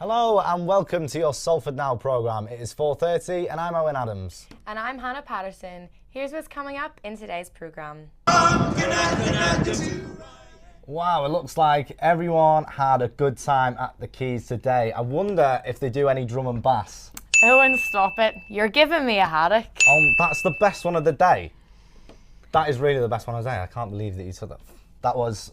Hello and welcome to your Salford Now programme. It is 4:30 and I'm Owen Adams. And I'm Hannah Patterson. Here's what's coming up in today's programme. Wow, it looks like everyone had a good time at the Keys today. I wonder if they do any drum and bass. Owen, stop it. You're giving me a headache. That's the best one of the day. That is really the best one of the day. I can't believe that you took that. That was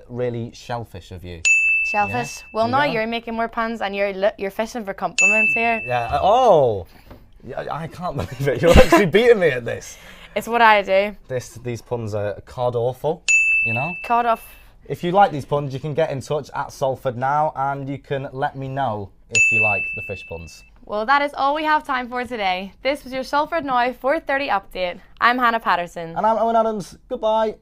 really shellfish of you. Shellfish. Yeah. Well, now you're making more puns and you're fishing for compliments here. Yeah. I can't believe it. You're actually beating me at this. It's what I do. These puns are cod awful, you know? Caught off. If you like these puns, you can get in touch at SalfordNow and you can let me know if you like the fish puns. Well, that is all we have time for today. This was your Salford Now 4:30 update. I'm Hannah Patterson. And I'm Owen Adams. Goodbye.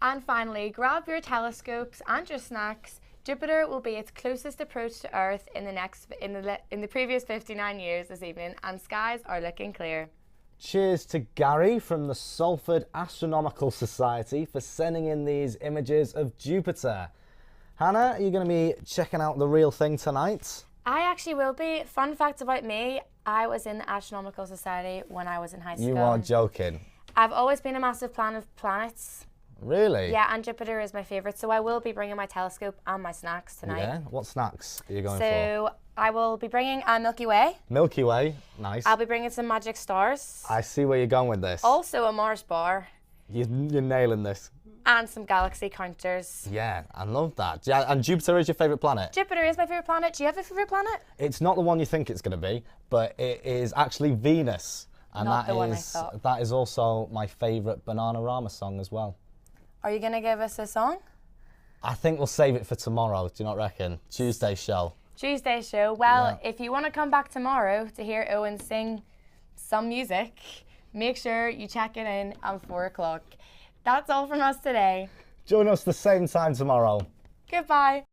And finally, grab your telescopes and your snacks. Jupiter will be its closest approach to Earth in the previous 59 years this evening, and skies are looking clear. Cheers to Gary from the Salford Astronomical Society for sending in these images of Jupiter. Hannah, are you going to be checking out the real thing tonight? I actually will be. Fun fact about me, I was in the Astronomical Society when I was in high school. You are joking. I've always been a massive fan of planets. Really? Yeah, and Jupiter is my favourite, so I will be bringing my telescope and my snacks tonight. Yeah? What snacks are you going for? So I will be bringing a Milky Way. Milky Way, nice. I'll be bringing some magic stars. I see where you're going with this. Also a Mars bar. You're nailing this. And some galaxy counters. Yeah, I love that. Yeah, and Jupiter is your favourite planet? Jupiter is my favourite planet. Do you have a favourite planet? It's not the one you think it's going to be, but it is actually Venus. And Not the one I is thought. that is also my favourite Bananarama song as well. Are you going to give us a song? I think we'll save it for tomorrow, do you not reckon? Tuesday's show. Tuesday show. Well, Yeah. if you want to come back tomorrow to hear Owen sing some music, make sure you check it in at 4 o'clock. That's all from us today. Join us the same time tomorrow. Goodbye.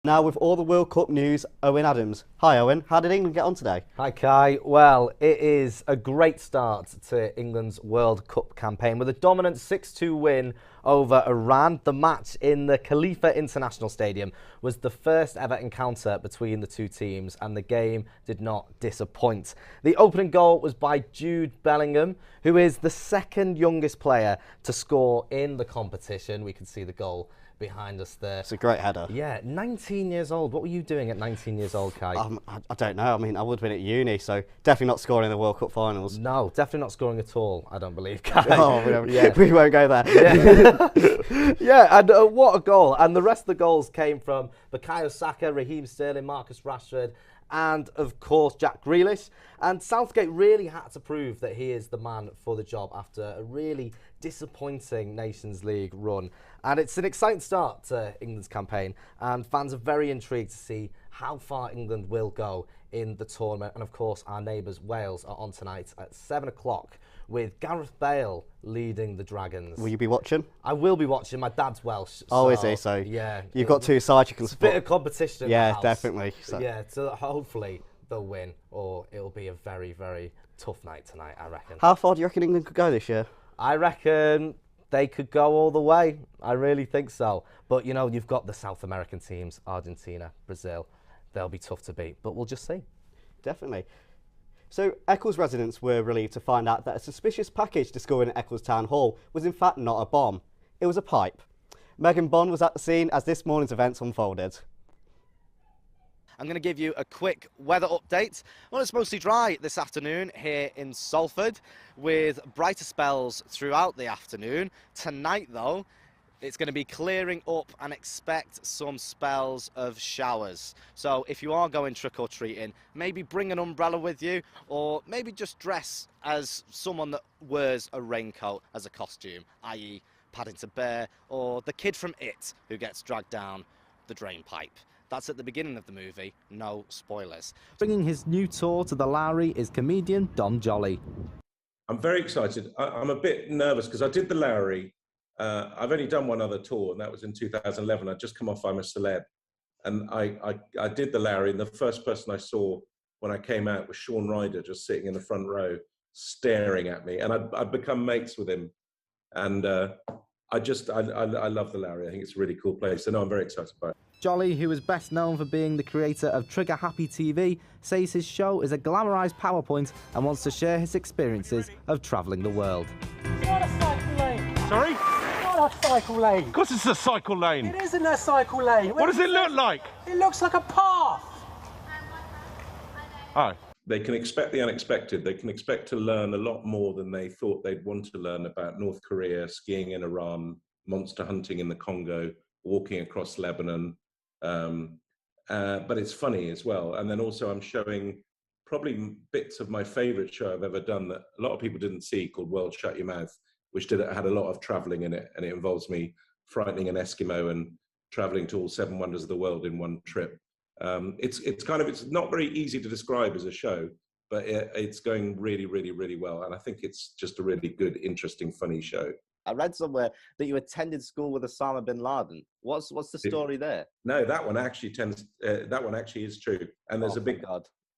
Now with all the World Cup news, Owen Adams. Hi Owen, how did England get on today? Hi Kai. Well, it is a great start to England's World Cup campaign with a dominant 6-2 win over Iran. The match in the Khalifa International Stadium was the first ever encounter between the two teams and the game did not disappoint. The opening goal was by Jude Bellingham, who is the second youngest player to score in the competition. We can see the goal behind us there. It's a great header. Yeah, 19 years old. What were you doing at 19 years old, Kai? I don't know. I mean, I would have been at uni, so definitely not scoring in the World Cup finals. No, definitely not scoring at all, I don't believe, Kai. Oh, Yeah. we won't go there. Yeah, yeah, and what a goal. And the rest of the goals came from Bukayo Saka, Raheem Sterling, Marcus Rashford, and of course Jack Grealish. And Southgate really had to prove that he is the man for the job after a really disappointing Nations League run. And it's an exciting start to England's campaign, and fans are very intrigued to see how far England will go in the tournament. And of course our neighbours Wales are on tonight at 7 o'clock with Gareth Bale leading the Dragons. Will you be watching? I will be watching. My dad's Welsh. Oh, is he? So yeah, you've got two sides you can it's a bit support. of competition in the Yeah, house. definitely. So. Yeah, so hopefully they'll win, or it'll be a very, very tough night tonight, I reckon. How far do you reckon England could go this year? I reckon they could go all the way. I really think so. But, you know, you've got the South American teams, Argentina, Brazil. They'll be tough to beat, but we'll just see. Definitely. So Eccles residents were relieved to find out that a suspicious package discovered in Eccles Town Hall was in fact not a bomb. It was a pipe. Megan Bond was at the scene as this morning's events unfolded. I'm going to give you a quick weather update. Well, it's mostly dry this afternoon here in Salford with brighter spells throughout the afternoon. Tonight, though, it's going to be clearing up and expect some spells of showers. So if you are going trick-or-treating, maybe bring an umbrella with you, or maybe just dress as someone that wears a raincoat as a costume, i.e. Paddington Bear or the kid from It who gets dragged down the drain pipe. That's at the beginning of the movie, no spoilers. Bringing his new tour to the Lowry is comedian Dom Jolly. I'm very excited. I'm a bit nervous because I did the Lowry. I've only done one other tour, and that was in 2011. I'd just come off I'm a Celeb. And I did the Lowry, and the first person I saw when I came out was Sean Ryder, just sitting in the front row, staring at me. And I'd become mates with him. And I love the Lowry. I think it's a really cool place. So no, I'm very excited about it. Jolly, who is best known for being the creator of Trigger Happy TV, says his show is a glamorised PowerPoint and wants to share his experiences of travelling the world. It's not a cycle lane. Sorry? It's not a cycle lane. Of course it's a cycle lane. It isn't a cycle lane. What does it look like? It looks like a path. Oh. They can expect the unexpected. They can expect to learn a lot more than they thought they'd want to learn about North Korea, skiing in Iran, monster hunting in the Congo, walking across Lebanon. But it's funny as well. And then also I'm showing probably bits of my favorite show I've ever done that a lot of people didn't see, called World Shut Your Mouth, which had a lot of traveling in it. And it involves me frightening an Eskimo and traveling to all 7 wonders of the world in one trip. It's not very easy to describe as a show, but it's going really, really, really well. And I think it's just a really good, interesting, funny show. I read somewhere that you attended school with Osama bin Laden. What's the story there? No, that one actually is true. And there's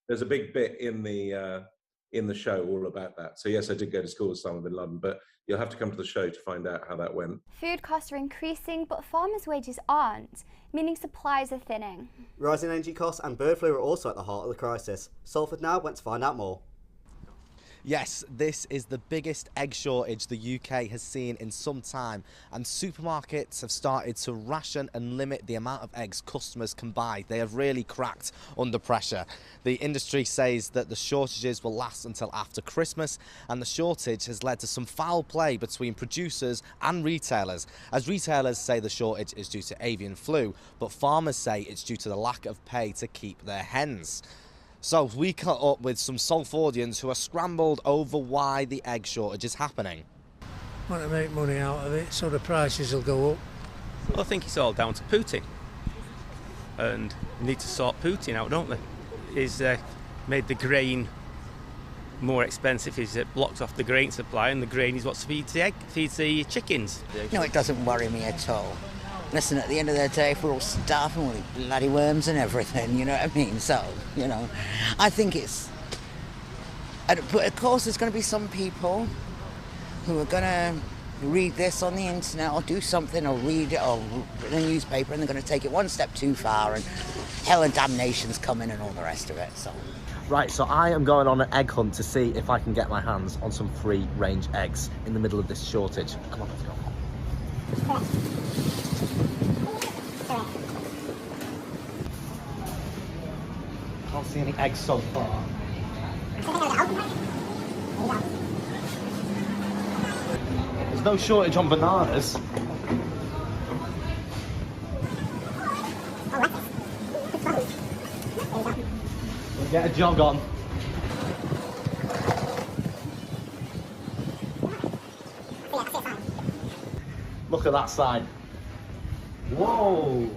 there's a big bit in the show all about that. So yes, I did go to school with Osama bin Laden, but you'll have to come to the show to find out how that went. Food costs are increasing, but farmers' wages aren't, meaning supplies are thinning. Rising energy costs and bird flu are also at the heart of the crisis. SalfordNow went to find out more. Yes, this is the biggest egg shortage the UK has seen in some time, and supermarkets have started to ration and limit the amount of eggs customers can buy. They have really cracked under pressure. The industry says that the shortages will last until after Christmas, and the shortage has led to some foul play between producers and retailers, as retailers say the shortage is due to avian flu, but farmers say it's due to the lack of pay to keep their hens. So we caught up with some Salfordians who are scrambled over why the egg shortage is happening. Want to make money out of it, so the prices will go up. Well, I think it's all down to Putin. And we need to sort Putin out, don't we? He's made the grain more expensive. He's blocked off the grain supply, and the grain is what feeds the chickens. No, it doesn't worry me at all. Listen, at the end of the day, if we're all starving, we'll eat bloody worms and everything, you know what I mean? So, you know, I think it's... But of course, there's going to be some people who are going to read this on the internet or do something or read it or in a newspaper, and they're going to take it one step too far, and hell and damnation's coming and all the rest of it, so... Right, so I am going on an egg hunt to see if I can get my hands on some free-range eggs in the middle of this shortage. Come on, let's go. Can't see any eggs so far. There's no shortage on bananas. We'll get a jog on. Look at that side. Whoa!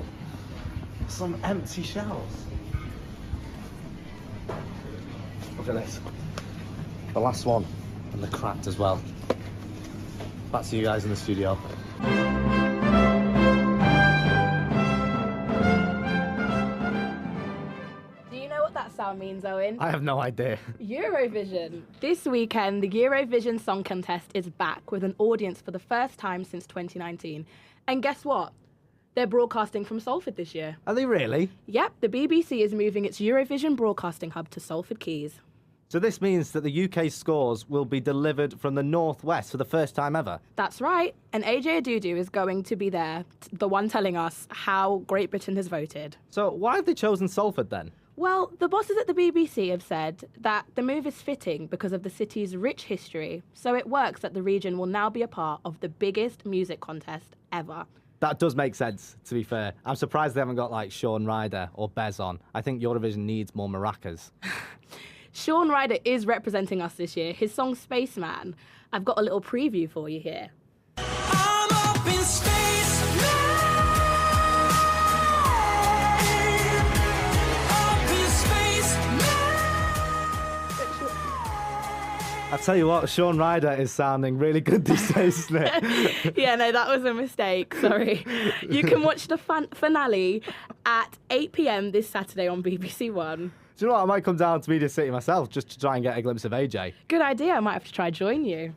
Some empty shells. Look at this. The last one. And they're cracked as well. Back to you guys in the studio. Do you know what that sound means, Owen? I have no idea. Eurovision. This weekend, the Eurovision Song Contest is back with an audience for the first time since 2019. And guess what? They're broadcasting from Salford this year. Are they really? Yep, the BBC is moving its Eurovision broadcasting hub to Salford Quays. So this means that the UK scores will be delivered from the northwest for the first time ever. That's right, and AJ Adudu is going to be there, the one telling us how Great Britain has voted. So why have they chosen Salford then? Well, the bosses at the BBC have said that the move is fitting because of the city's rich history, so it works that the region will now be a part of the biggest music contest ever. That does make sense, to be fair. I'm surprised they haven't got, like, Shaun Ryder or Bez on. I think Eurovision needs more maracas. Shaun Ryder is representing us this year. His song Spaceman. I've got a little preview for you here. I'm up in space now. Up in space I tell you what, Shaun Ryder is sounding really good these days, isn't it? Yeah, no, that was a mistake. Sorry. You can watch the finale at 8 p.m. this Saturday on BBC One. Do you know what? I might come down to Media City myself just to try and get a glimpse of AJ. Good idea. I might have to try join you.